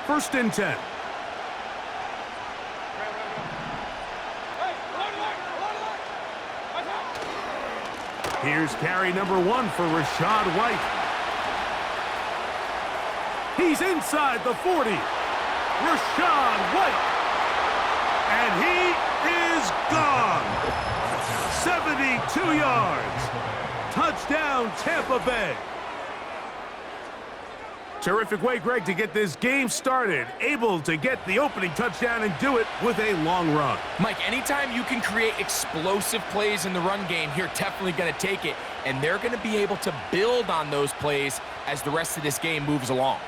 First and 10. Here's carry number 1 for Rashad White. He's inside the 40. Rashad White. And he is gone. 72 yards. Touchdown, Tampa Bay. Terrific way, Greg, to get this game started. Able to get the opening touchdown and do it with a long run. Mike, anytime you can create explosive plays in the run game, you're definitely going to take it. And they're going to be able to build on those plays as the rest of this game moves along.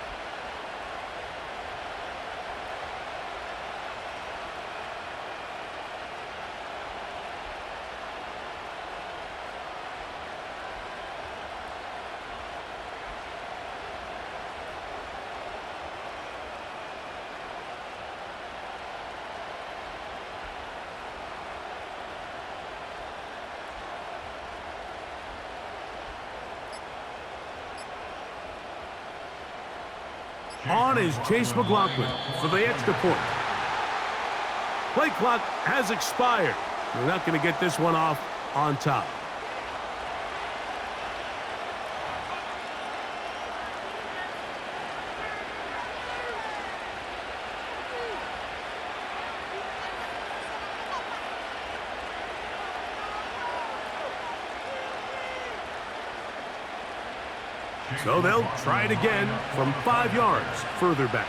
On is Chase McLaughlin for the extra point. Play clock has expired. They're not going to get this one off on top. So they'll try it again from 5 yards further back.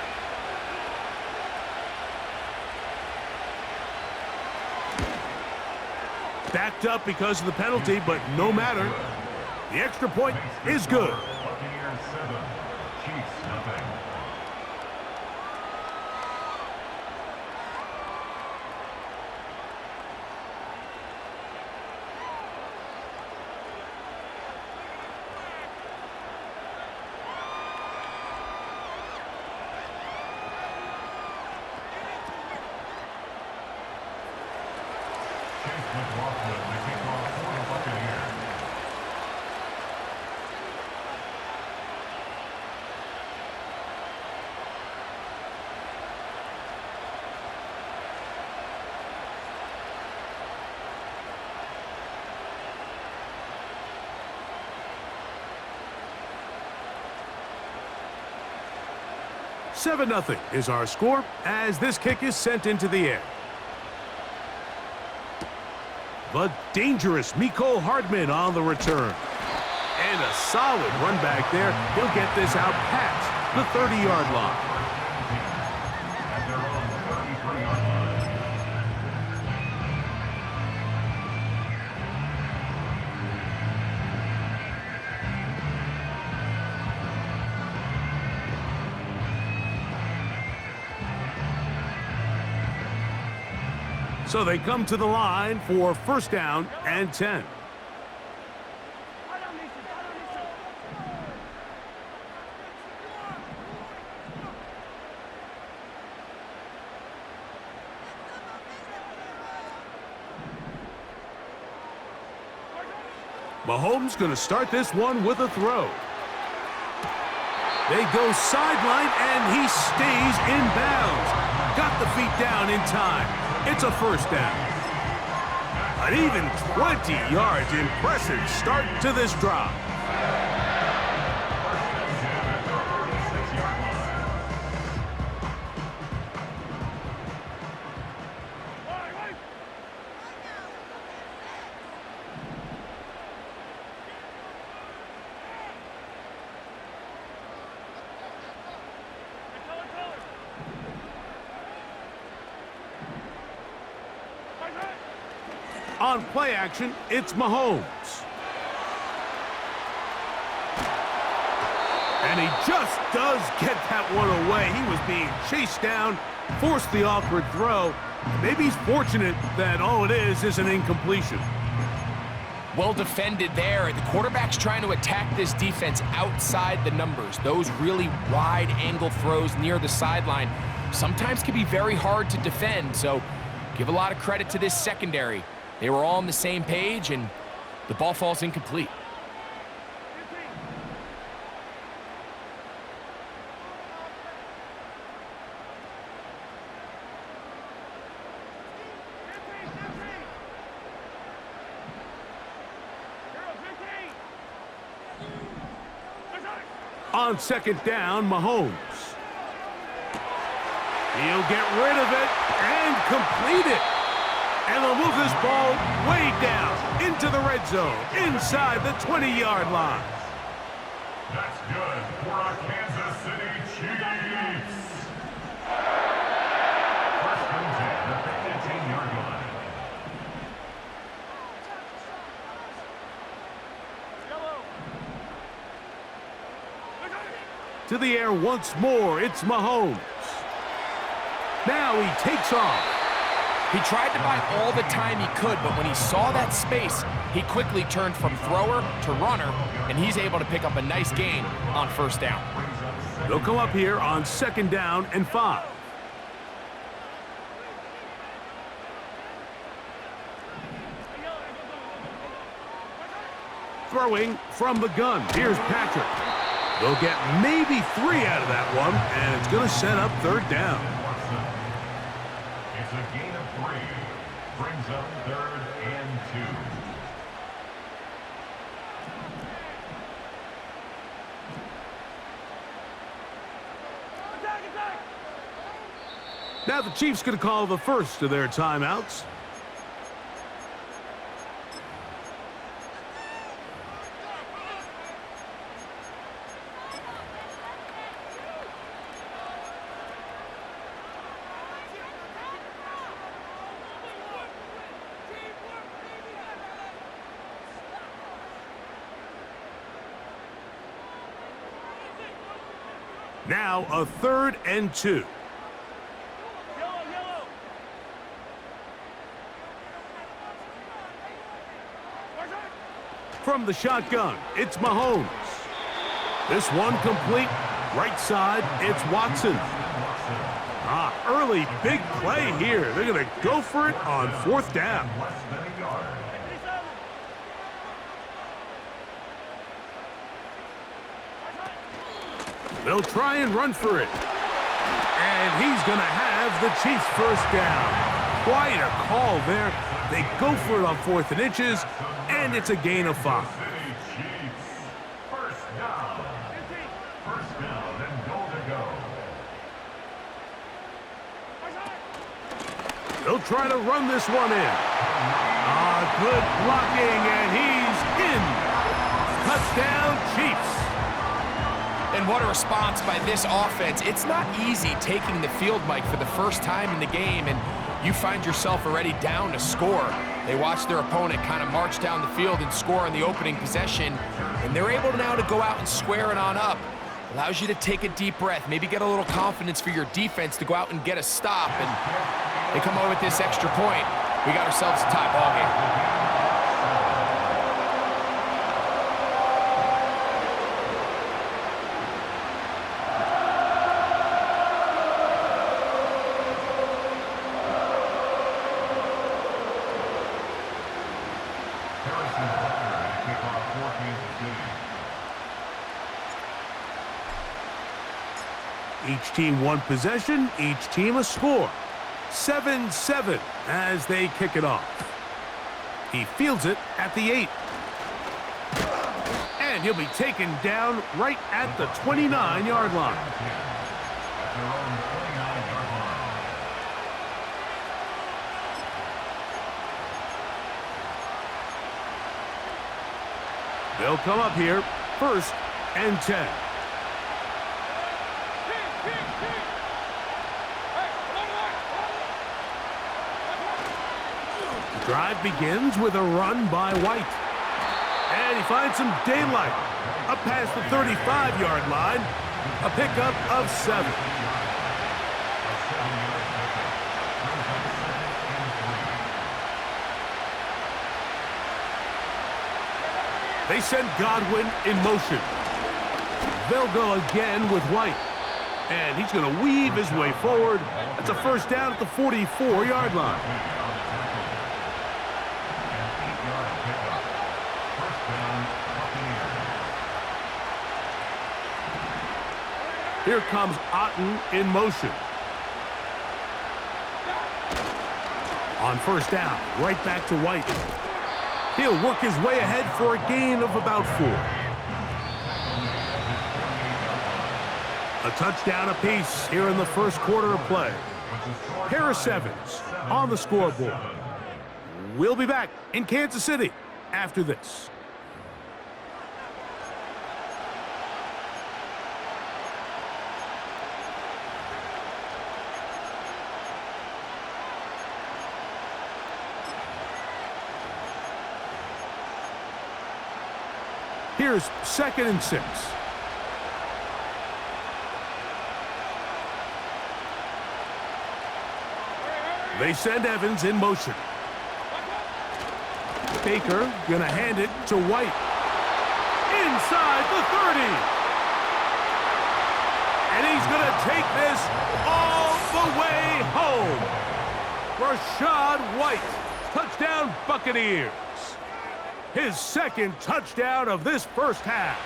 Backed up because of the penalty, but no matter. The extra point is good. Seven 0 is our score as this kick is sent into the air. The dangerous Mecole Hardman on the return. And a solid run back there. He'll get this out past the 30-yard line. So they come to the line for first down and 10. Mahomes going to start this one with a throw. They go sideline, and he stays in bounds. Got the feet down in time. It's a first down. An even 20 yards. Impressive start to this drive. On play action, it's Mahomes. And he just does get that one away. He was being chased down, forced the awkward throw. Maybe he's fortunate that all it is an incompletion. Well defended there. The quarterback's trying to attack this defense outside the numbers. Those really wide angle throws near the sideline sometimes can be very hard to defend. So give a lot of credit to this secondary. They were all on the same page, and the ball falls incomplete. On second down, Mahomes. He'll get rid of it and complete it. And they'll move this ball way down into the red zone, inside the 20-yard line. That's good for our Kansas City Chiefs. First and 10 at the 15-yard line. To the air once more, it's Mahomes. Now he takes off. He tried to buy all the time he could, but when he saw that space, he quickly turned from thrower to runner, and he's able to pick up a nice gain on first down. They'll come up here on second down and 5. Throwing from the gun. Here's Patrick. They'll get maybe 3 out of that one, and it's going to set up third down. It's a gain of 3. Brings up third and 2. Now the Chiefs going to call the first of their timeouts. Now a third and 2. From the shotgun, it's Mahomes. This one complete. Right side, it's Watson. Early big play here. They're going to go for it on fourth down. They'll try and run for it. And he's going to have the Chiefs first down. Quite a call there. They go for it on 4th and inches, and it's a gain of 5. First down. First down and goal to go. They'll try to run this one in. Good blocking, and he's in. Touchdown, Chiefs. And what a response by this offense. It's not easy taking the field, Mike, for the first time in the game, and you find yourself already down to score. They watch their opponent kind of march down the field and score on the opening possession, and they're able now to go out and square it on up. Allows you to take a deep breath, maybe get a little confidence for your defense to go out and get a stop, and they come away with this extra point. We got ourselves a tie ball game. Each team one possession, each team a score. 7-7 as they kick it off. He fields it at the 8. And he'll be taken down right at the 29-yard line. They'll come up here, 1st and 10. The drive begins with a run by White. And he finds some daylight. Up past the 35-yard line. A pickup of 7. They send Godwin in motion. They'll go again with White. And he's going to weave his way forward. That's a 1st down at the 44-yard line. Here comes Otten in motion. On 1st down, right back to White. He'll work his way ahead for a gain of about 4. A touchdown apiece here in the 1st quarter of play. Harris Evans on the scoreboard. We'll be back in Kansas City after this. Here's 2nd and 6. They send Evans in motion. Baker gonna hand it to White. Inside the 30. And he's gonna take this all the way home. Rashad White, touchdown Buccaneers. His 2nd touchdown of this 1st half.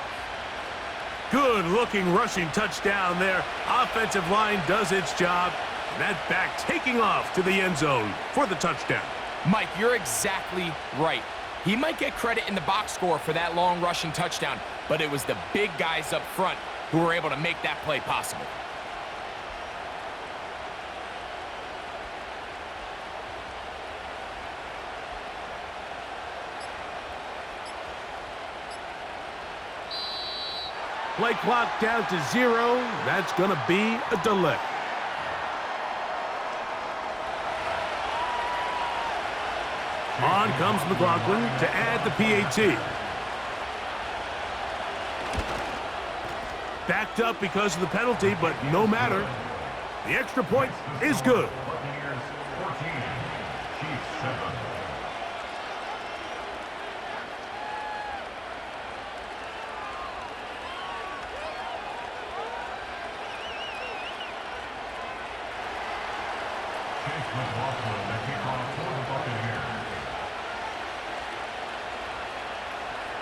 Good-looking rushing touchdown there. Offensive line does its job. And that back taking off to the end zone for the touchdown. Mike, you're exactly right. He might get credit in the box score for that long rushing touchdown, but it was the big guys up front who were able to make that play possible. Play clock down to 0. That's going to be a delay. On comes McLaughlin to add the PAT. Backed up because of the penalty, but no matter. The extra point is good. Buccaneers 14, Chiefs 7.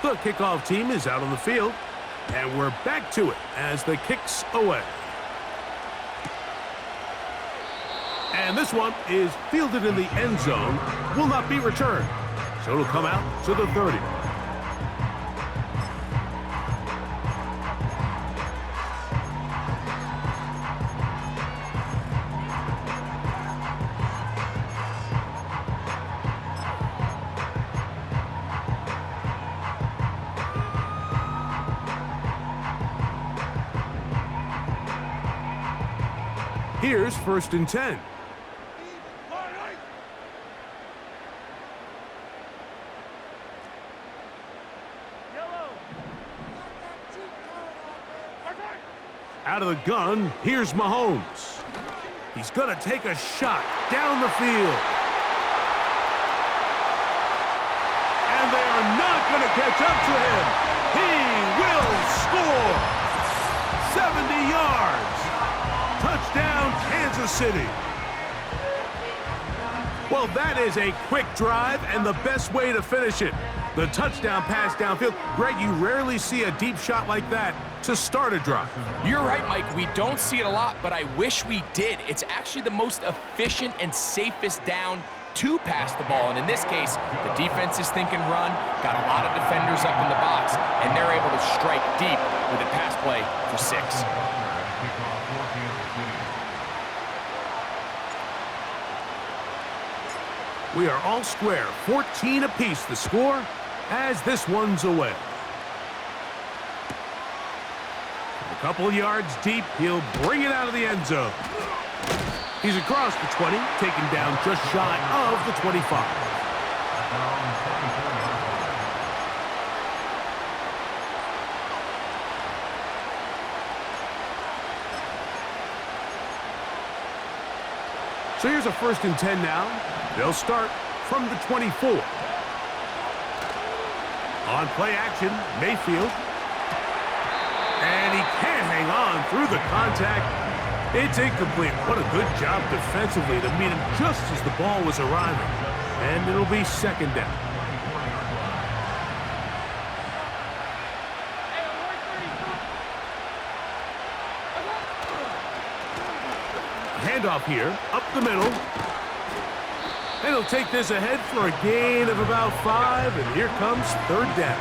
The kickoff team is out on the field, and we're back to it as the kick's away. And this one is fielded in the end zone, will not be returned, so it'll come out to the 30. Here's 1st and 10. Out of the gun, here's Mahomes. He's going to take a shot down the field. are not going to catch up to him. He will score. 70 yards. Touchdown, Kansas City. Well, that is a quick drive and the best way to finish it. The touchdown pass downfield. Greg, you rarely see a deep shot like that to start a drive. You're right, Mike. We don't see it a lot, but I wish we did. It's actually the most efficient and safest down to pass the ball. And in this case, the defense is thinking run, got a lot of defenders up in the box, and they're able to strike deep with a pass play for 6. We are all square, 14 apiece the score as this one's away. A couple of yards deep, he'll bring it out of the end zone. He's across the 20, taken down just shy of the 25. So here's a 1st and 10 now. They'll start from the 24. On play action, Mayfield. And he can't hang on through the contact. It's incomplete. What a good job defensively to meet him just as the ball was arriving. And it'll be 2nd down. Handoff here, up the middle. And he'll take this ahead for a gain of about 5, and here comes 3rd down.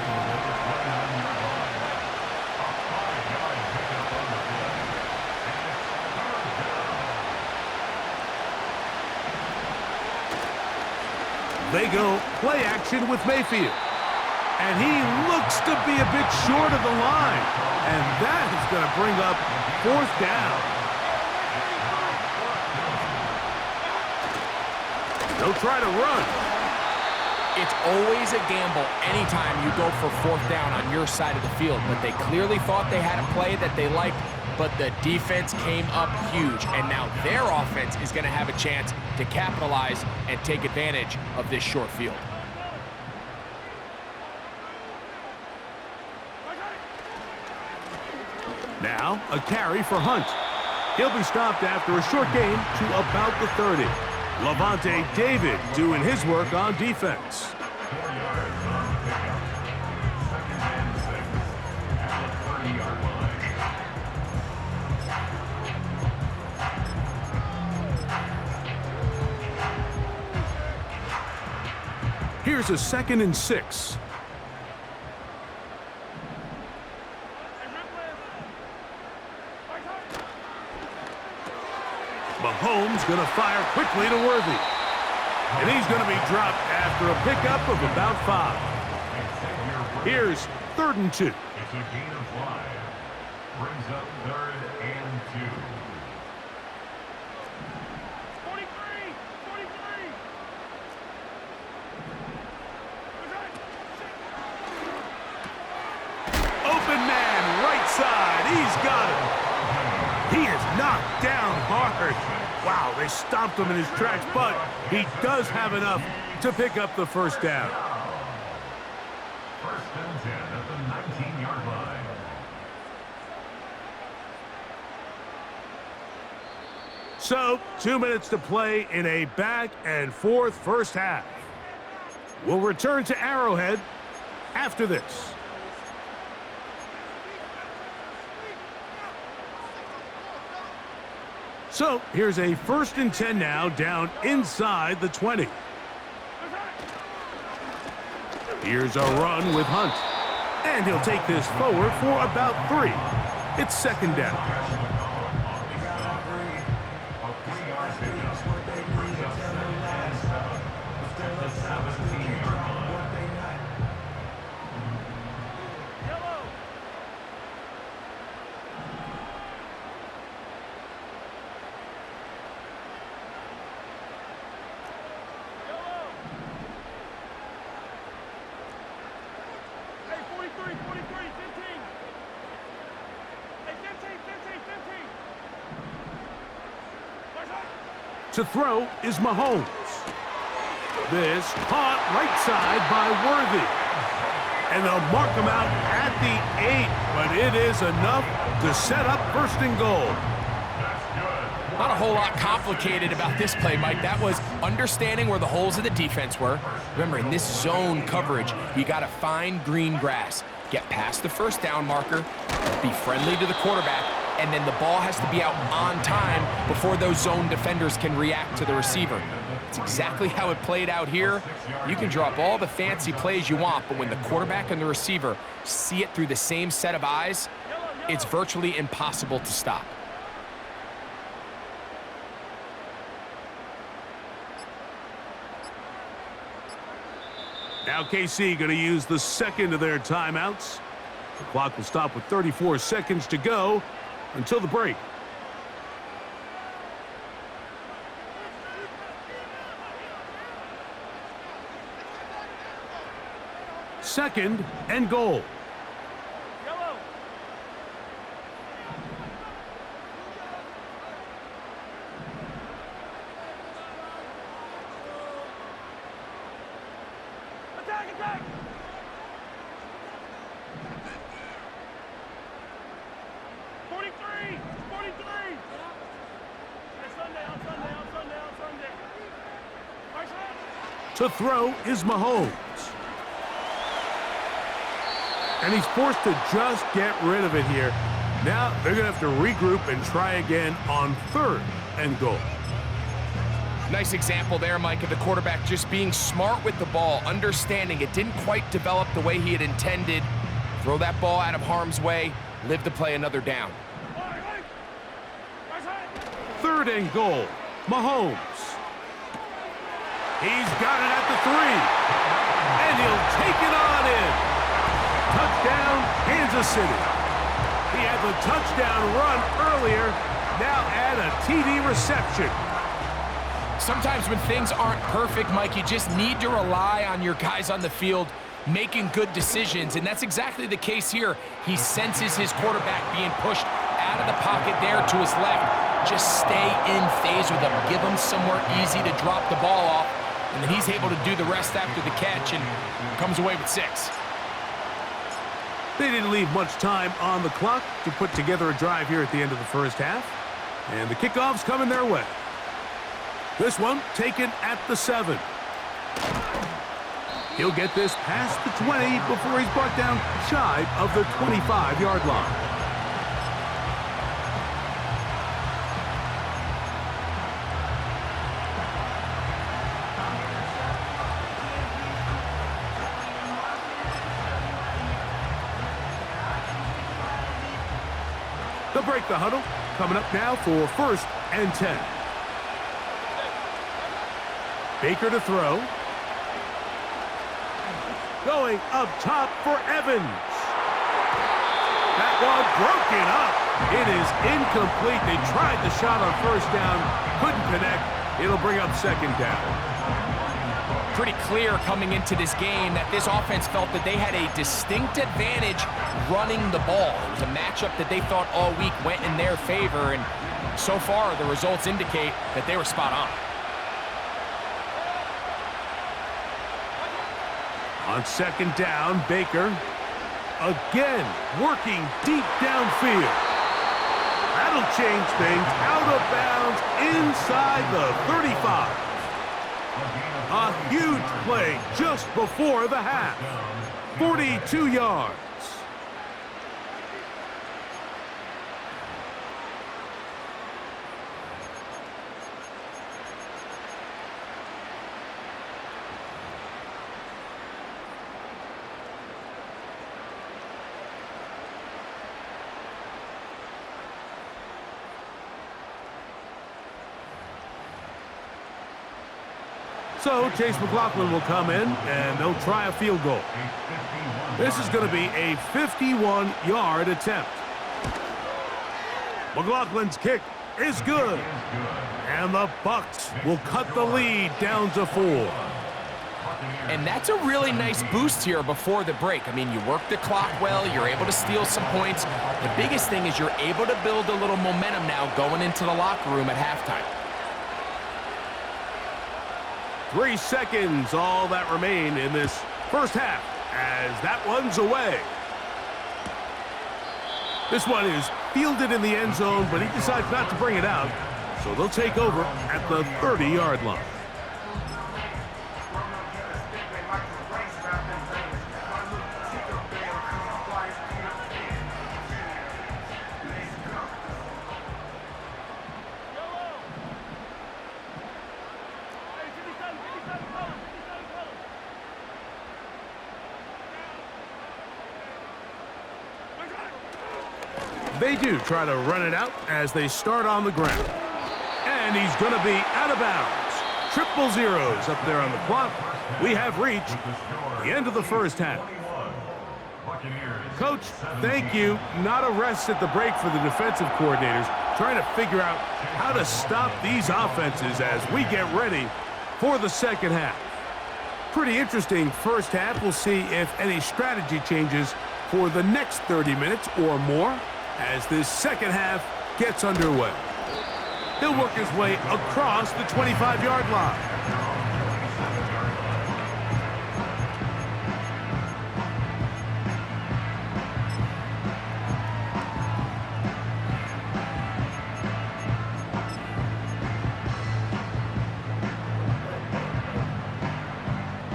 They go play action with Mayfield. And he looks to be a bit short of the line. And that is going to bring up 4th down. They'll try to run. It's always a gamble anytime you go for 4th down on your side of the field, but they clearly thought they had a play that they liked, but the defense came up huge, and now their offense is going to have a chance to capitalize and take advantage of this short field. Now, a carry for Hunt. He'll be stopped after a short gain to about the 30. Levante David doing his work on defense. Here's a 2nd and 6. Mahomes going to fire quickly to Worthy. And he's going to be dropped after a pickup of about 5. Here's 3rd and 2. It's a gain of 5. Brings up 3rd and 2. 43! 43! Open man, right side. He's got him. He is knocked down hard. Wow, they stomped him in his tracks, but he does have enough to pick up the 1st down. 1st and 10 at the 19-yard line. So, 2 minutes to play in a back-and-forth first half. We'll return to Arrowhead after this. So, here's a 1st and 10 now, down inside the 20. Here's a run with Hunt. And he'll take this forward for about 3. It's 2nd down. To throw is Mahomes. This caught right side by Worthy. And they'll mark him out at the 8, but it is enough to set up 1st and goal. Not a whole lot complicated about this play, Mike. That was understanding where the holes of the defense were. Remember, in this zone coverage, you got to find green grass. Get past the 1st down marker, be friendly to the quarterback, and then the ball has to be out on time before those zone defenders can react to the receiver. It's exactly how it played out here. You can draw up all the fancy plays you want, but when the quarterback and the receiver see it through the same set of eyes, it's virtually impossible to stop. Now KC going to use the 2nd of their timeouts. The clock will stop with 34 seconds to go until the break. Second and goal. Yellow. Attack, attack. 43. On Sunday. To throw is Mahomes. And he's forced to just get rid of it here. Now they're going to have to regroup and try again on 3rd and goal. Nice example there, Mike, of the quarterback just being smart with the ball, understanding it didn't quite develop the way he had intended. Throw that ball out of harm's way, live to play another down. 3rd and goal, Mahomes. He's got it at the 3, and he'll take it on in. Touchdown, Kansas City. He had the touchdown run earlier, now add a TD reception. Sometimes when things aren't perfect, Mike, you just need to rely on your guys on the field making good decisions, and that's exactly the case here. He senses his quarterback being pushed out of the pocket there to his left. Just stay in phase with him. Give him somewhere easy to drop the ball off, and then he's able to do the rest after the catch and comes away with 6. They didn't leave much time on the clock to put together a drive here at the end of the 1st half. And the kickoff's coming their way. This one taken at the 7. He'll get this past the 20 before he's brought down shy of the 25-yard line. They'll break the huddle. Coming up now for 1st and 10. Baker to throw. Going up top for Evans. That one broken up. It is incomplete. They tried the shot on 1st down. Couldn't connect. It'll bring up 2nd down. Pretty clear coming into this game that this offense felt that they had a distinct advantage running the ball. It was a matchup that they thought all week went in their favor, and so far the results indicate that they were spot on. On 2nd down, Baker again working deep downfield. That'll change things. Out of bounds inside the 35. A huge play just before the half. 42 yards. So Chase McLaughlin will come in, and they'll try a field goal. This is going to be a 51-yard attempt. McLaughlin's kick is good. And the Bucs will cut the lead down to 4. And that's a really nice boost here before the break. I mean, you work the clock well, you're able to steal some points. The biggest thing is you're able to build a little momentum now going into the locker room at halftime. 3 seconds, all that remain in this 1st half. as that one's away. This one is fielded in the end zone, but he decides not to bring it out, so they'll take over at the 30-yard line. They do try to run it out as they start on the ground. And he's going to be out of bounds. Triple zeros up there on the clock. We have reached the end of the first half. Coach, thank you. Not a rest at the break for the defensive coordinators, trying to figure out how to stop these offenses as we get ready for the second half. Pretty interesting first half. We'll see if any strategy changes for the next 30 minutes or more as this second half gets underway. He'll work his way across the 25-yard line.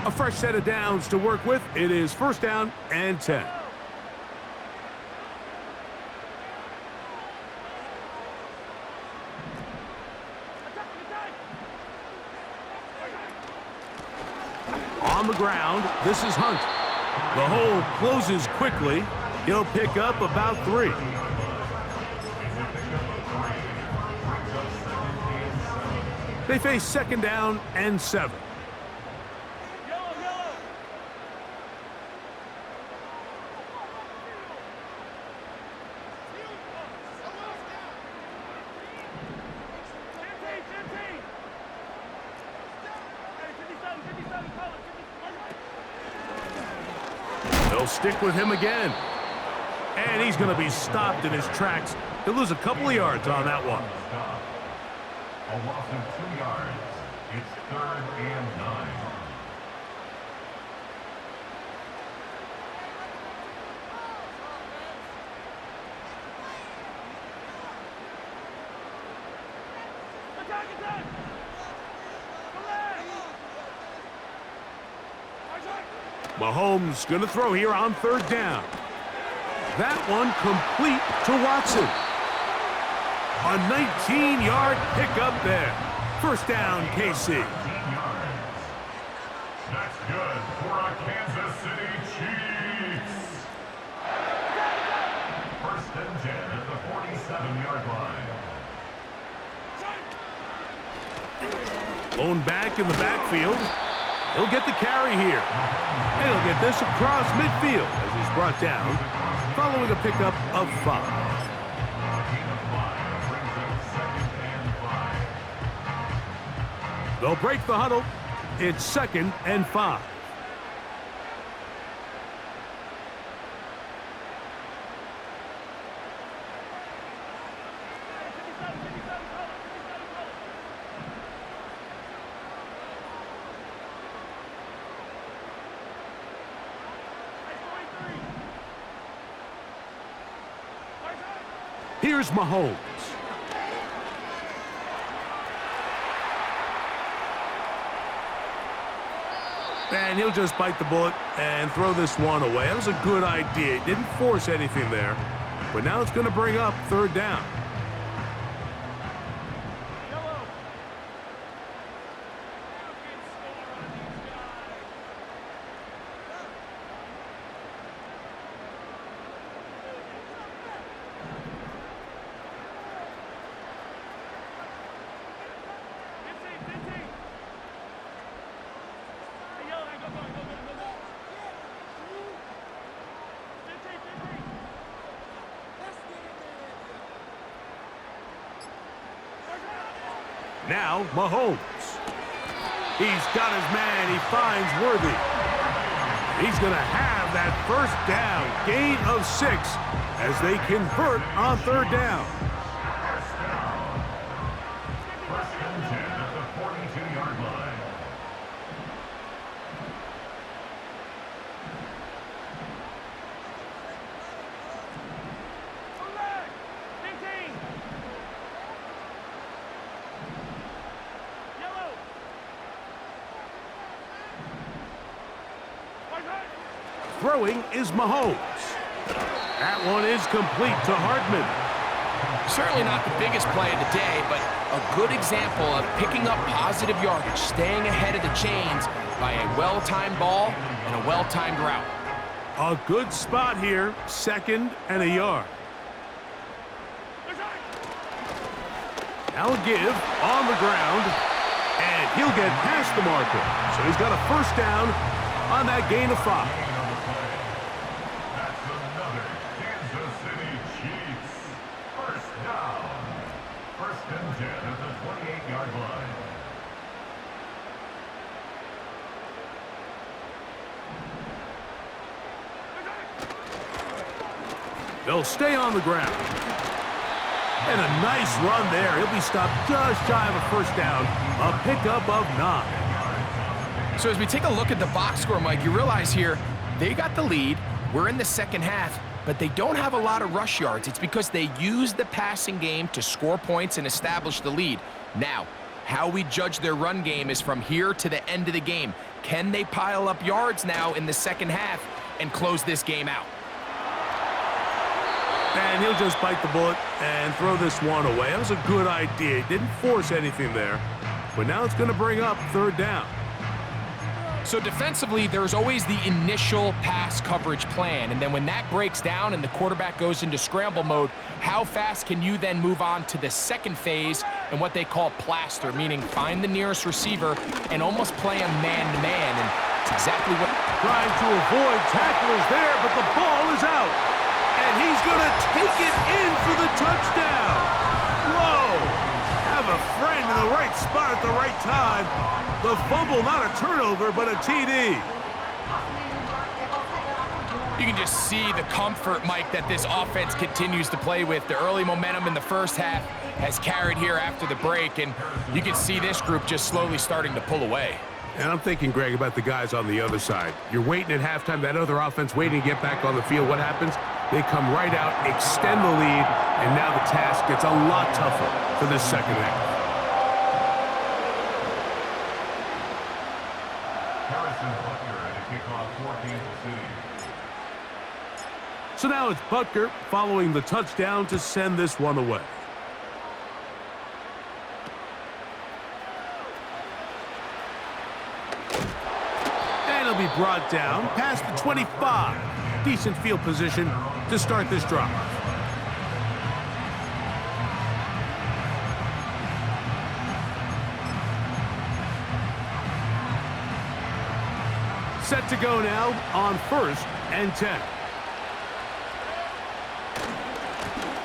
A fresh set of downs to work with. It is first down and 10. On the ground, this is Hunt. The hole closes quickly. He'll pick up about 3. They face second down and 7. They'll stick with him again. And he's going to be stopped in his tracks. He'll lose a couple of yards on that one. A loss of 2 yards. It's 3rd and 9. Mahomes going to throw here on 3rd down. That one complete to Watson. A 19-yard pickup there. First down, KC. That's good for our Kansas City Chiefs. 1st and 10 at the 47-yard line. Lone back in the backfield. He'll get the carry here. And he'll get this across midfield as he's brought down, following a pickup of 5. They'll break the huddle. It's 2nd and 5. Here's Mahomes. And he'll just bite the bullet and throw this one away. That was a good idea. Didn't force anything there. But now it's going to bring up 3rd down. Now, Mahomes. He's got his man. He finds Worthy. He's going to have that first down. Gain of 6 as they convert on 3rd down. First and 10 at the 42-yard line. throwing is Mahomes. That one is complete to Hardman. Certainly not the biggest play of the day, but a good example of picking up positive yardage, staying ahead of the chains by a well-timed ball and a well-timed route. A good spot here, 2nd and a yard. Now a give on the ground, and he'll get past the marker. So he's got a first down on that gain of 5. That's another Kansas City Chiefs first down. 1st and 10 at the 28-yard line. They'll stay on the ground. And a nice run there. He'll be stopped just shy of a first down. A pickup of 9. So as we take a look at the box score, Mike, you realize here they got the lead. We're in the second half, but they don't have a lot of rush yards. It's because they use the passing game to score points and establish the lead. Now, how we judge their run game is from here to the end of the game. Can they pile up yards now in the second half and close this game out? And he'll just bite the bullet and throw this one away. That was a good idea. He didn't force anything there. But now it's going to bring up 3rd down. So defensively, there's always the initial pass coverage plan. And then when that breaks down and the quarterback goes into scramble mode, how fast can you then move on to the second phase and what they call plaster, meaning find the nearest receiver and almost play a man-to-man. And it's exactly what... Trying to avoid tacklers there, but the ball is out. And he's going to take it in for the touchdown. Whoa! Have a friend in the right spot at the right time. The fumble, not a turnover, but a TD. You can just see the comfort, Mike, that this offense continues to play with. The early momentum in the first half has carried here after the break, and you can see this group just slowly starting to pull away. And I'm thinking, Greg, about the guys on the other side. You're waiting at halftime, that other offense waiting to get back on the field. What happens? They come right out, extend the lead, and now the task gets a lot tougher for this second half. Harrison Butker to kick off for Kansas City. So now it's Butker following the touchdown to send this one away. And he'll be brought down past the 25. Decent field position to start this drive. Set to go now on 1st and 10.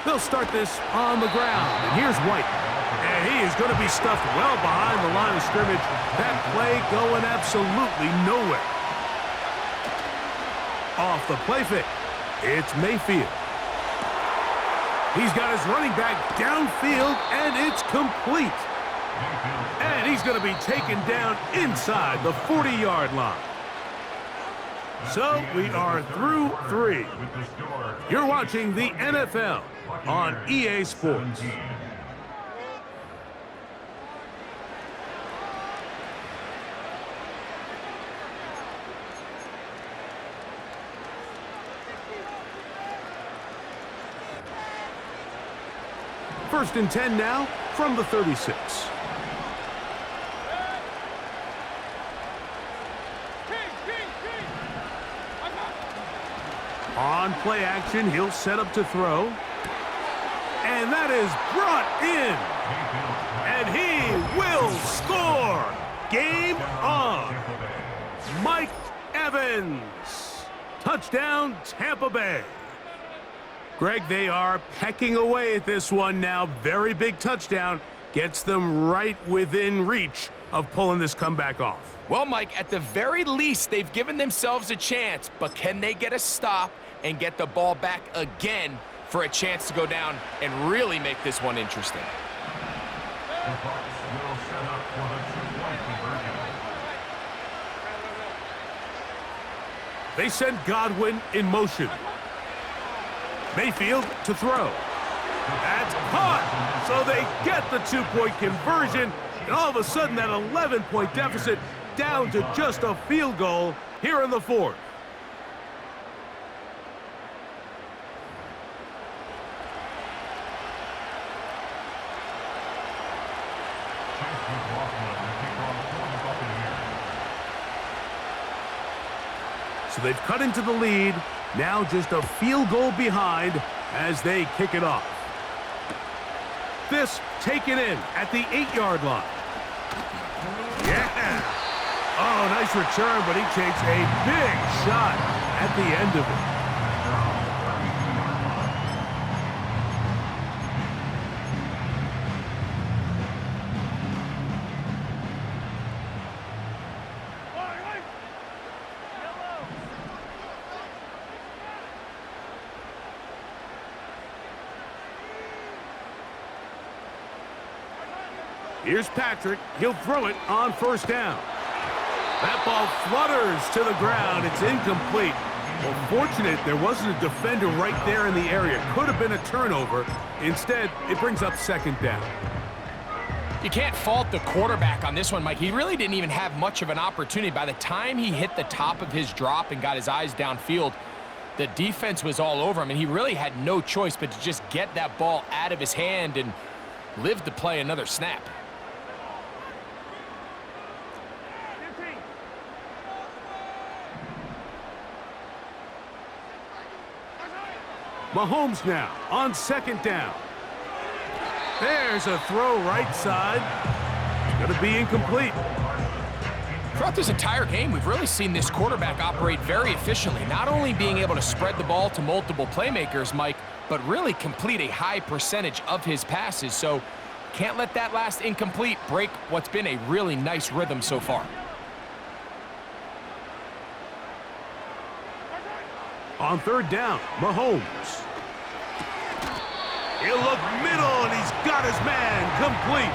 They'll start this on the ground, and here's White. And he is going to be stuffed well behind the line of scrimmage. That play going absolutely nowhere. Off the play fake, it's Mayfield. He's got his running back downfield, and it's complete. And he's going to be taken down inside the 40-yard line. So we are through 3. You're watching the NFL on EA Sports. First and 10 now from the 36. On play action, he'll set up to throw. And that is brought in. And he will score. Game on. Mike Evans. Touchdown, Tampa Bay. Greg, they are pecking away at this one now. Very big touchdown. Gets them right within reach of pulling this comeback off. Well, Mike, at the very least, they've given themselves a chance, but can they get a stop and get the ball back again for a chance to go down and really make this one interesting? The Bucs will set up for the two-point conversion. They send Godwin in motion. Mayfield to throw. That's caught. So they get the two-point conversion. And all of a sudden, that 11-point deficit down to just a field goal here in the 4th. So they've cut into the lead. Now just a field goal behind as they kick it off. This taken in at the 8-yard line. Yeah! Oh, nice return, but he takes a big shot at the end of it. Here's Patrick. He'll throw it on first down. That ball flutters to the ground. It's incomplete. Well, fortunate there wasn't a defender right there in the area. Could have been a turnover. Instead, it brings up second down. You can't fault the quarterback on this one, Mike. He really didn't even have much of an opportunity. By the time he hit the top of his drop and got his eyes downfield, the defense was all over him, and he really had no choice but to just get that ball out of his hand and live to play another snap. Mahomes now on second down. There's a throw right side. It's going to be incomplete. Throughout this entire game, we've really seen this quarterback operate very efficiently, not only being able to spread the ball to multiple playmakers, Mike, but really complete a high percentage of his passes. So can't let that last incomplete break what's been a really nice rhythm so far. On third down, Mahomes. He'll look middle, and he's got his man complete.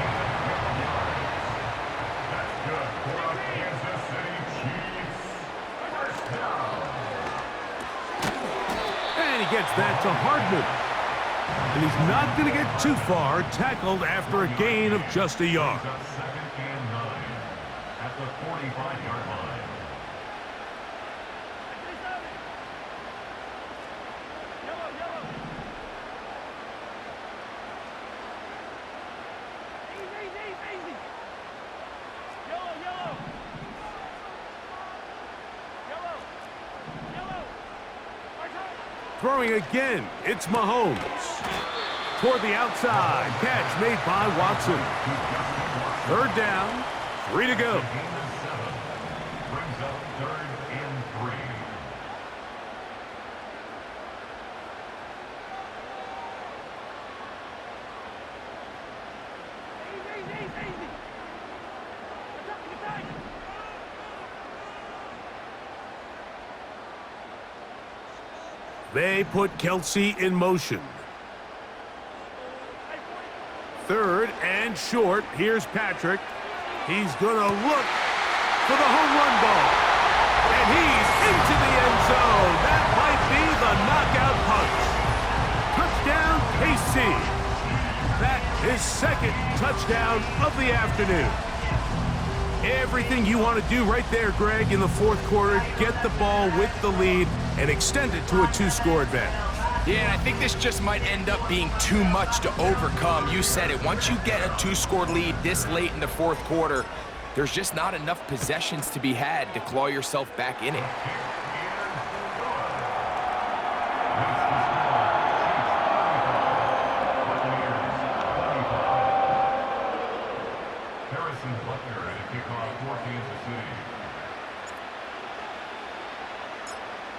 That's good for the Kansas City Chiefs. First down. And he gets that to Hardman. And he's not going to get too far, tackled after a gain of just a yard. Second and 9 at the 45-yard line. Throwing again, it's Mahomes. Toward the outside, catch made by Watson. Third down, 3 to go. Brings up 3rd and 3. They put Kelsey in motion. Third and short. Here's Patrick. He's going to look for the home run ball. And he's into the end zone. That might be the knockout punch. Touchdown, KC. That is second touchdown of the afternoon. Everything you want to do right there, Greg, in the fourth quarter. Get the ball with the lead and extend it to a 2-score advantage. Yeah, and I think this just might end up being too much to overcome. You said it. Once you get a 2-score lead this late in the fourth quarter, there's just not enough possessions to be had to claw yourself back in it.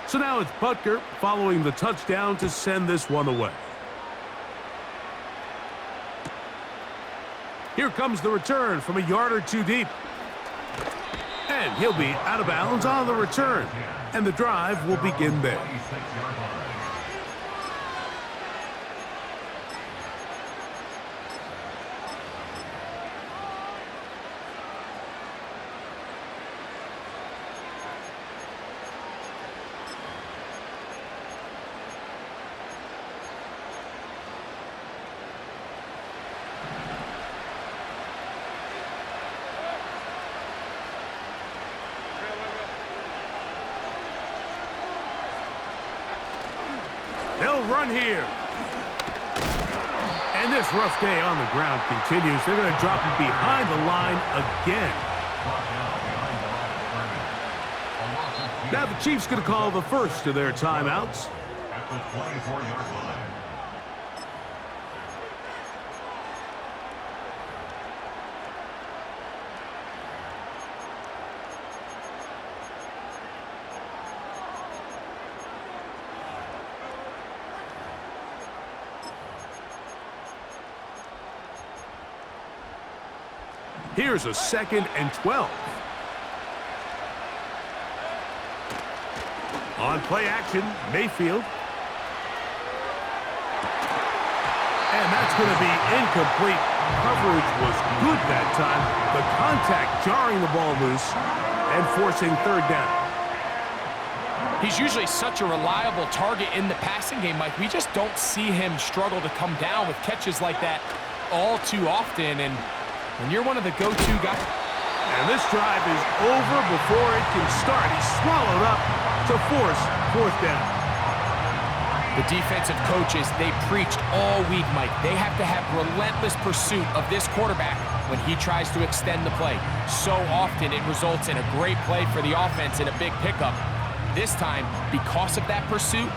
So now it's Butker following the touchdown to send this one away. Here comes the return from a yard or two deep. And he'll be out of bounds on the return. And the drive will begin there. They'll run here. And this rough day on the ground continues. They're going to drop him behind the line again. Now the Chiefs going to call the first of their timeouts. At the 24-yard line. Here's a 2nd and 12. On play action, Mayfield. And that's going to be incomplete. Coverage was good that time. The contact jarring the ball loose and forcing 3rd down. He's usually such a reliable target in the passing game, Mike. We just don't see him struggle to come down with catches like that all too often. And when you're one of the go-to guys. And this drive is over before it can start. He's swallowed up to force 4th down. The defensive coaches, they preached all week, Mike. They have to have relentless pursuit of this quarterback when he tries to extend the play. So often it results in a great play for the offense and a big pickup. This time, because of that pursuit,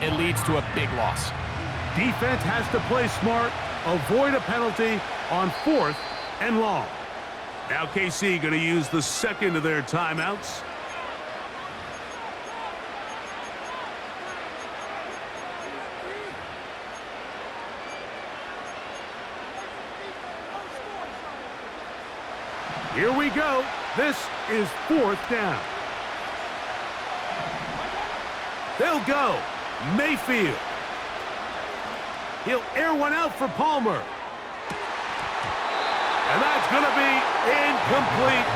it leads to a big loss. Defense has to play smart, avoid a penalty on 4th and long. Now KC going to use the 2nd of their timeouts. Here we go. This is 4th down. They'll go. Mayfield. He'll air one out for Palmer. And that's going to be incomplete.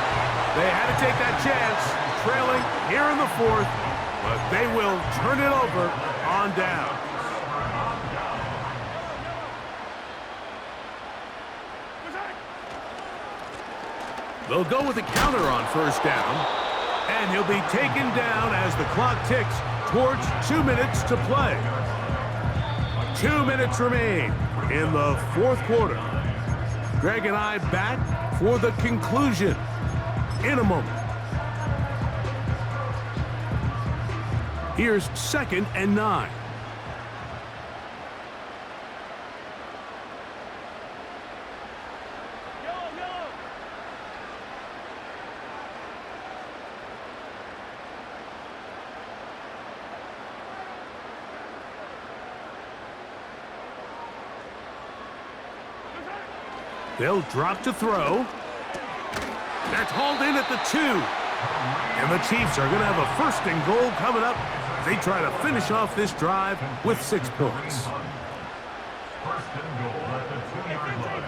They had to take that chance, trailing here in the 4th, but they will turn it over on down. They'll go with the counter on 1st down, and he'll be taken down as the clock ticks towards 2 minutes to play. 2 minutes remain in the 4th quarter. Greg and I back for the conclusion in a moment. Here's 2nd and 9. They'll drop to throw. That's hauled in at the 2. And the Chiefs are going to have a 1st and goal coming up. They try to finish off this drive with 6 points. 1st and goal at the 2-yard line.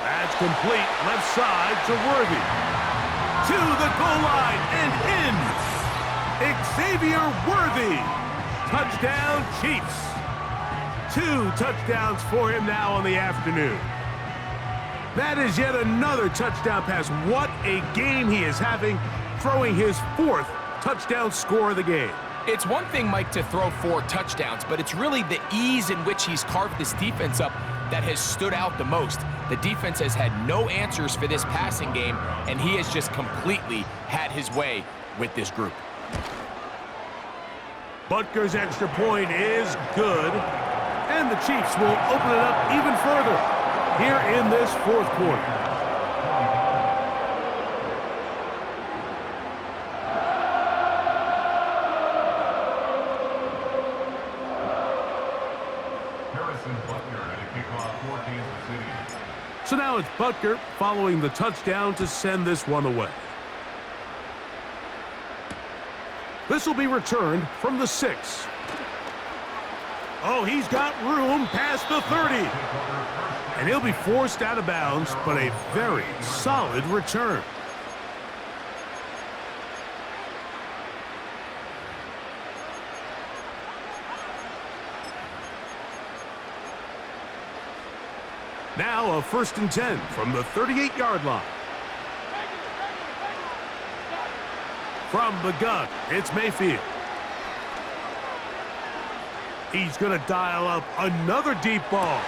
That's complete. Left side to Worthy. To the goal line and in. Xavier Worthy. Touchdown, Chiefs. 2 touchdowns for him now on the afternoon. That is yet another touchdown pass. What a game he is having, throwing his 4th touchdown score of the game. It's one thing, Mike, to throw 4 touchdowns, but it's really the ease in which he's carved this defense up that has stood out the most. The defense has had no answers for this passing game, and he has just completely had his way with this group. Butker's extra point is good, and the Chiefs will open it up even further here in this 4th quarter. Harrison Butker at a kickoff for Kansas City. So now it's Butker following the touchdown to send this one away. This will be returned from the 6. Oh, he's got room past the 30. And he'll be forced out of bounds, but a very solid return. Now a 1st and 10 from the 38-yard line. From the gun, it's Mayfield. He's going to dial up another deep ball.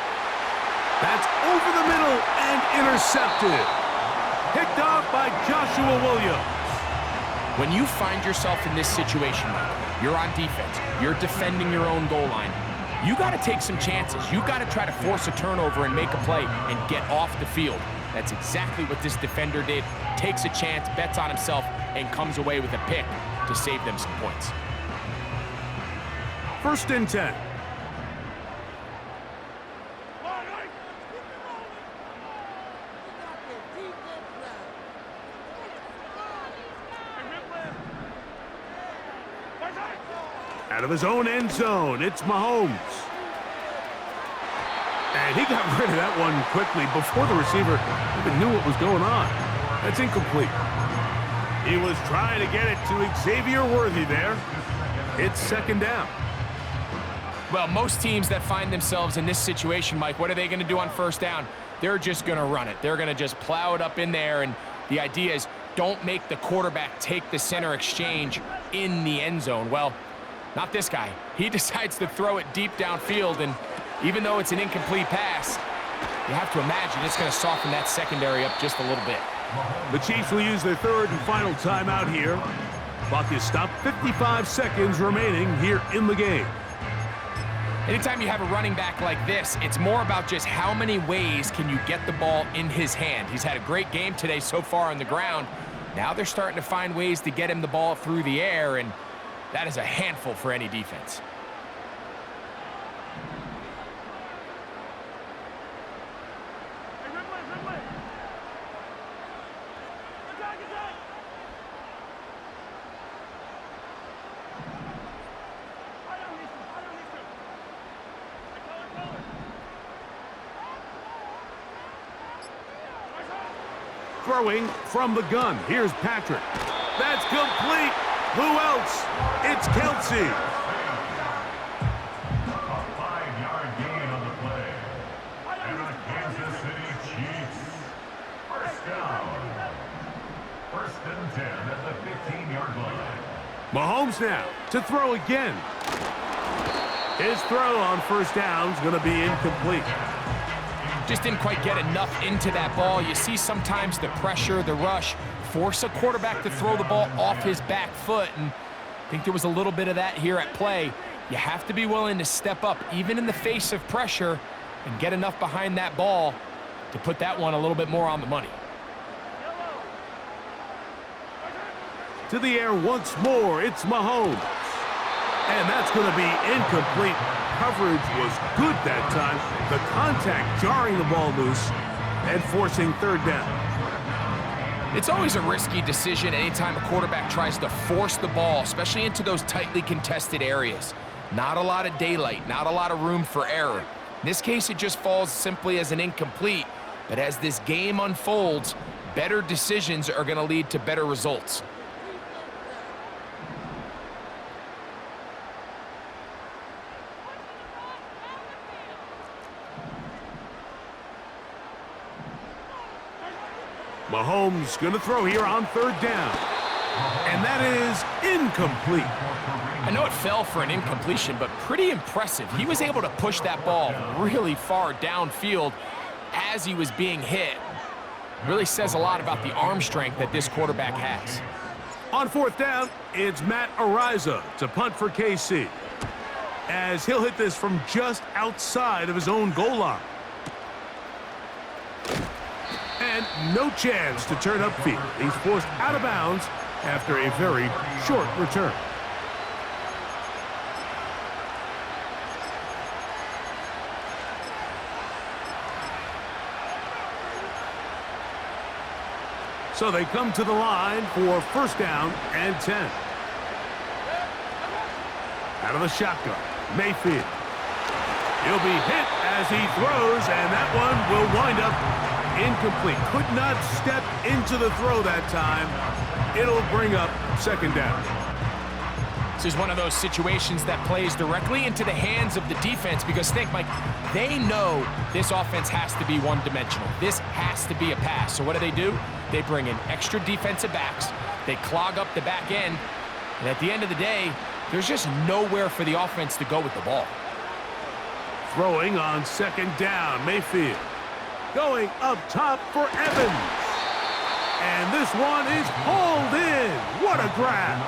That's over the middle and intercepted. Picked off by Joshua Williams. When you find yourself in this situation, you're on defense, you're defending your own goal line, you got to take some chances. You got to try to force a turnover and make a play and get off the field. That's exactly what this defender did. Takes a chance, bets on himself, and comes away with a pick to save them some points. 1st and 10. Out of his own end zone, it's Mahomes. And he got rid of that one quickly before the receiver even knew what was going on. That's incomplete. He was trying to get it to Xavier Worthy there. It's 2nd down. Well, most teams that find themselves in this situation, Mike, what are they going to do on 1st down? They're just going to run it. They're going to just plow it up in there, and the idea is don't make the quarterback take the center exchange in the end zone. Well, not this guy. He decides to throw it deep downfield, and even though it's an incomplete pass, you have to imagine it's going to soften that secondary up just a little bit. The Chiefs will use their 3rd and final timeout here. Clock is stopped, 55 seconds remaining here in the game. Anytime you have a running back like this, it's more about just how many ways can you get the ball in his hand. He's had a great game today so far on the ground. Now they're starting to find ways to get him the ball through the air, and that is a handful for any defense. Throwing from the gun. Here's Patrick. That's complete. Who else? It's Kelsey. A 5-yard gain on the play. And the Kansas City Chiefs. 1st down. 1st and 10 at the 15-yard line. Mahomes now to throw again. His throw on 1st down is going to be incomplete. Just didn't quite get enough into that ball. You see sometimes the pressure, the rush, force a quarterback to throw the ball off his back foot, and I think there was a little bit of that here at play. You have to be willing to step up, even in the face of pressure, and get enough behind that ball to put that one a little bit more on the money. To the air once more, it's Mahomes. And that's going to be incomplete. Coverage was good that time. The contact jarring the ball loose and forcing 3rd down. It's always a risky decision anytime a quarterback tries to force the ball, especially into those tightly contested areas. Not a lot of daylight, not a lot of room for error. In this case, it just falls simply as an incomplete. But as this game unfolds, better decisions are going to lead to better results. Mahomes going to throw here on 3rd down. And that is incomplete. I know it fell for an incompletion, but pretty impressive. He was able to push that ball really far downfield as he was being hit. Really says a lot about the arm strength that this quarterback has. On 4th down, it's Matt Ariza to punt for KC, as he'll hit this from just outside of his own goal line. And no chance to turn upfield. He's forced out of bounds after a very short return. So they come to the line for 1st down and 10. Out of the shotgun, Mayfield. He'll be hit as he throws, and that one will wind up incomplete. Could not step into the throw that time. It'll bring up 2nd down. This is one of those situations that plays directly into the hands of the defense because think, Mike, they know this offense has to be one-dimensional. This has to be a pass. So what do? They bring in extra defensive backs. They clog up the back end. And at the end of the day, there's just nowhere for the offense to go with the ball. Throwing on 2nd down, Mayfield. Going up top for Evans. And this one is hauled in. What a grab.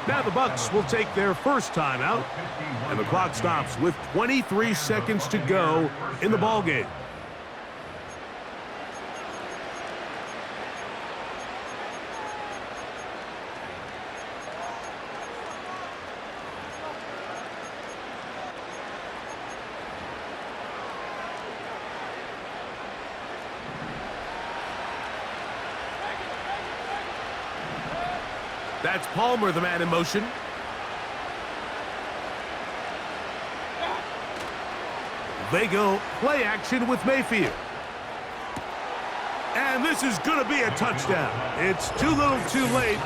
Now the Bucs will take their first timeout, and the clock stops with 23 seconds to go in the ballgame. That's Palmer, the man in motion. They go play action with Mayfield. And this is going to be a touchdown. It's too little too late.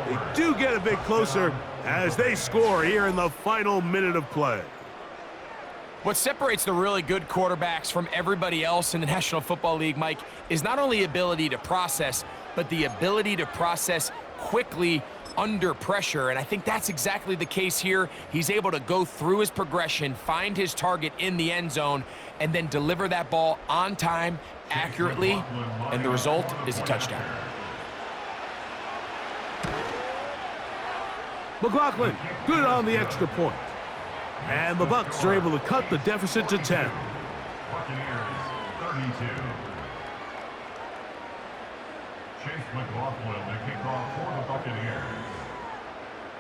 They do get a bit closer as they score here in the final minute of play. What separates the really good quarterbacks from everybody else in the National Football League, Mike, is not only ability to process, but the ability to process quickly under pressure, and I think that's exactly the case here. He's able to go through his progression, find his target in the end zone, and then deliver that ball on time, accurately, and the result is a touchdown. McLaughlin, good on the extra point. And the Bucs are able to cut the deficit to 10. Buccaneers, 32. Chase McLaughlin, the kickoff for the Buccaneers.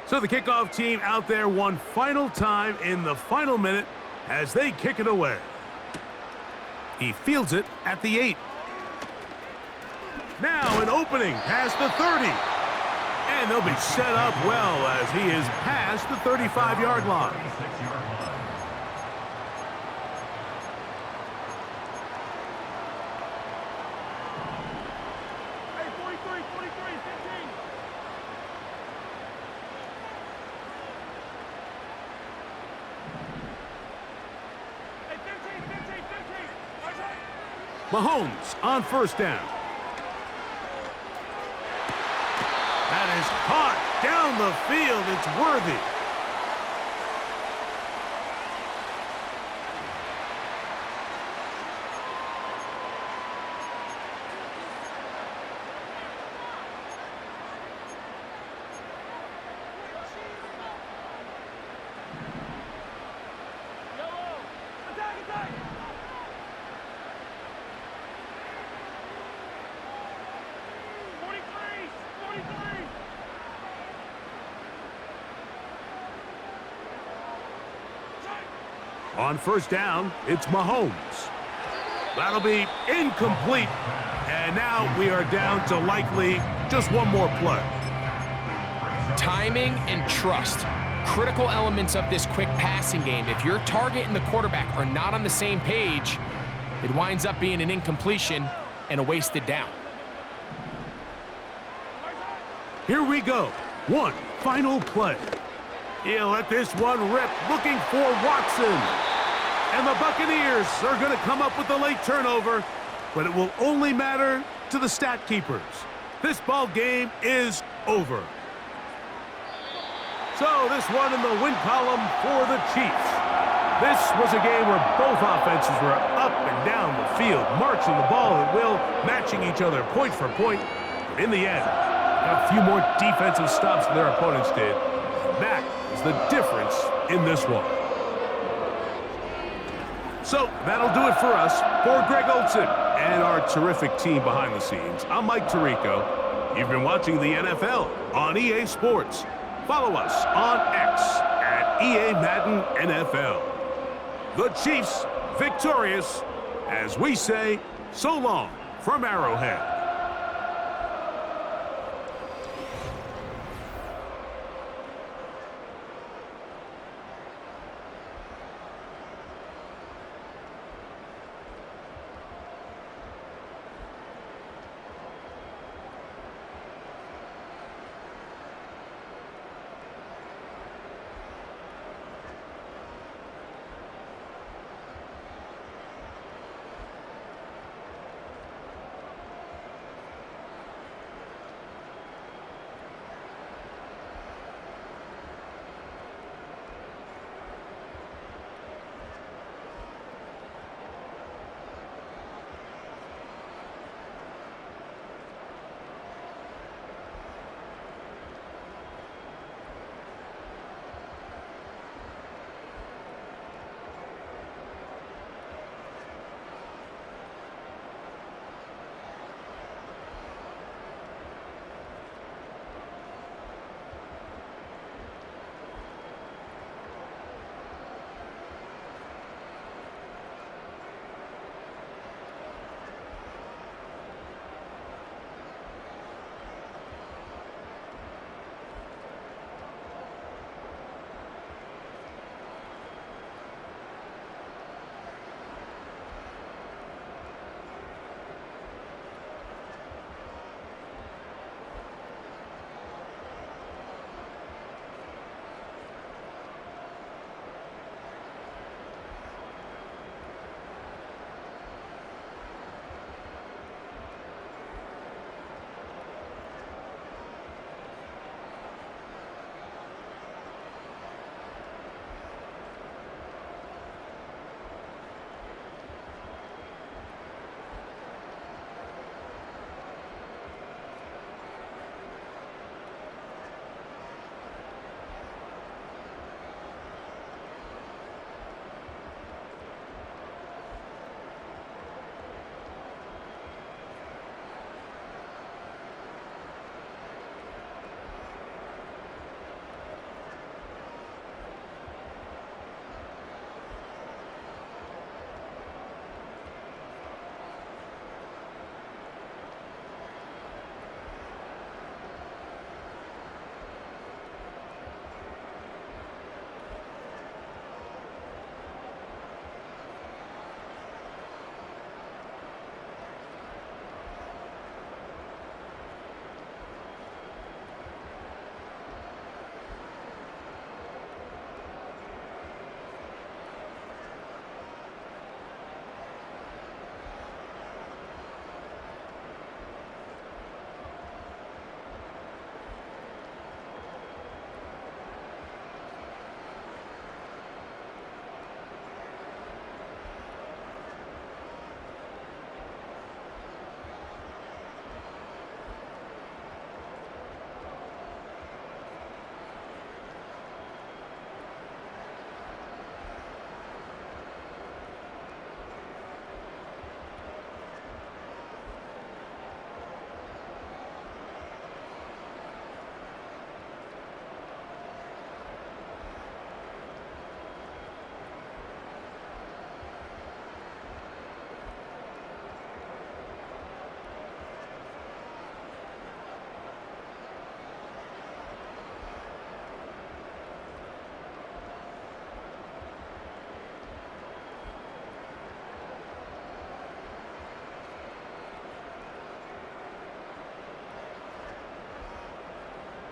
So the kickoff team out there one final time in the final minute as they kick it away. He fields it at the 8. Now an opening past the 30. And they'll be set up well as he is past the 35-yard line. 36-yard line. Hey, 43, 43, 15. Hey, 15, 15, 15. Right side. Mahomes on first down. That is caught down the field. It's worthy. Yellow. Attack, attack. On first down, it's Mahomes. That'll be incomplete. And now we are down to likely just one more play. Timing and trust, critical elements of this quick passing game. If your target and the quarterback are not on the same page, it winds up being an incompletion and a wasted down. Here we go. One final play. He'll let this one rip, looking for Watson. And the Buccaneers are going to come up with the late turnover, but it will only matter to the stat keepers. This ball game is over. So this one in the win column for the Chiefs. This was a game where both offenses were up and down the field, marching the ball at will, matching each other point for point. But in the end, a few more defensive stops than their opponents did. And that is the difference in this one. So that'll do it for us. For Greg Olson and our terrific team behind the scenes, I'm Mike Tirico. You've been watching the NFL on EA Sports. Follow us on X at EA Madden NFL. The Chiefs victorious as we say so long from Arrowhead.